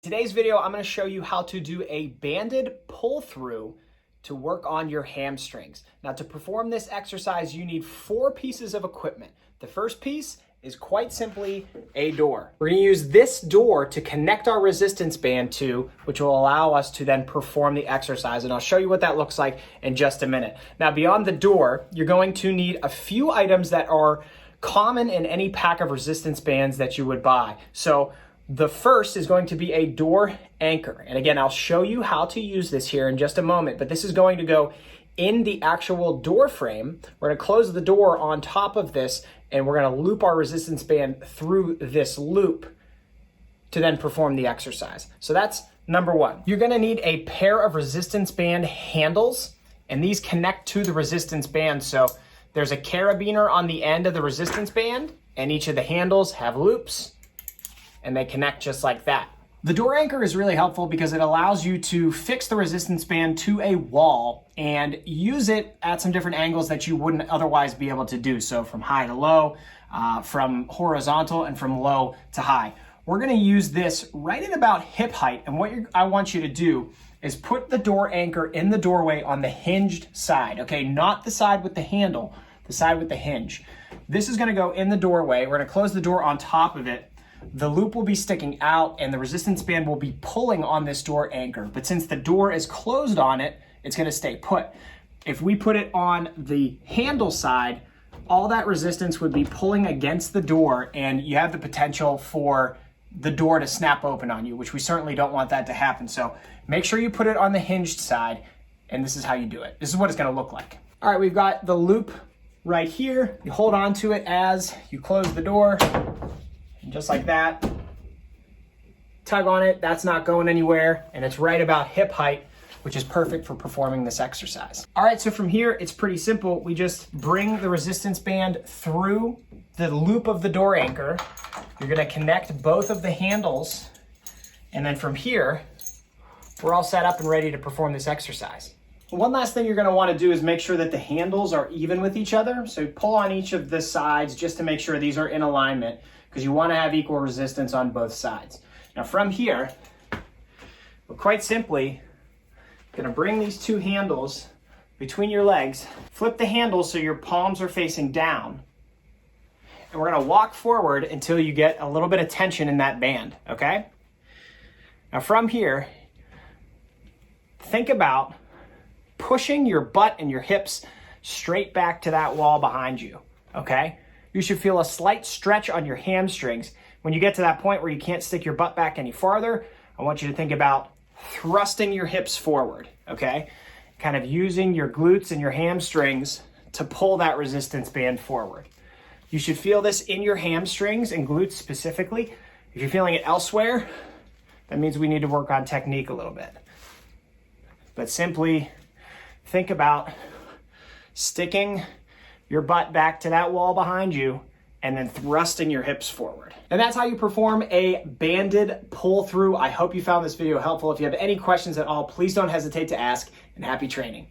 Today's video, I'm going to show you how to do a banded pull through to work on your hamstrings. Now, to perform this exercise, you need 4 pieces of equipment. The first piece is quite simply a door. We're going to use this door to connect our resistance band to, which will allow us to then perform the exercise. And I'll show you what that looks like in just a minute. Now, beyond the door, you're going to need a few items that are common in any pack of resistance bands that you would buy. So the first is going to be a door anchor. And again, I'll show you how to use this here in just a moment, but this is going to go in the actual door frame. We're going to close the door on top of this, and we're going to loop our resistance band through this loop to then perform the exercise. So that's number one. You're going to need a pair of resistance band handles, and these connect to the resistance band. So there's a carabiner on the end of the resistance band, and each of the handles have loops, and they connect just like that. The door anchor is really helpful because it allows you to fix the resistance band to a wall and use it at some different angles that you wouldn't otherwise be able to do. So from high to low, from horizontal, and from low to high. We're gonna use this right at about hip height, and what I want you to do is put the door anchor in the doorway on the hinged side, okay? Not the side with the handle, the side with the hinge. This is gonna go in the doorway. We're gonna close the door on top of it. The loop will be sticking out and the resistance band will be pulling on this door anchor. But since the door is closed on it, it's gonna stay put. If we put it on the handle side, all that resistance would be pulling against the door, and you have the potential for the door to snap open on you, which we certainly don't want that to happen. So make sure you put it on the hinged side, and this is how you do it. This is what it's gonna look like. All right, we've got the loop right here. You hold on to it as you close the door. And just like that, tug on it, that's not going anywhere, and it's right about hip height, which is perfect for performing this exercise. All right, so from here, it's pretty simple. We just bring the resistance band through the loop of the door anchor. You're gonna connect both of the handles, and then from here, we're all set up and ready to perform this exercise. One last thing you're gonna wanna do is make sure that the handles are even with each other. So pull on each of the sides just to make sure these are in alignment, because you want to have equal resistance on both sides. Now from here, we're quite simply going to bring these 2 handles between your legs, flip the handles so your palms are facing down, and we're going to walk forward until you get a little bit of tension in that band, okay? Now from here, think about pushing your butt and your hips straight back to that wall behind you, okay? You should feel a slight stretch on your hamstrings. When you get to that point where you can't stick your butt back any farther, I want you to think about thrusting your hips forward, okay? Kind of using your glutes and your hamstrings to pull that resistance band forward. You should feel this in your hamstrings and glutes specifically. If you're feeling it elsewhere, that means we need to work on technique a little bit. But simply think about sticking your butt back to that wall behind you and then thrusting your hips forward. And that's how you perform a banded pull through. I hope you found this video helpful. If you have any questions at all, please don't hesitate to ask, and happy training.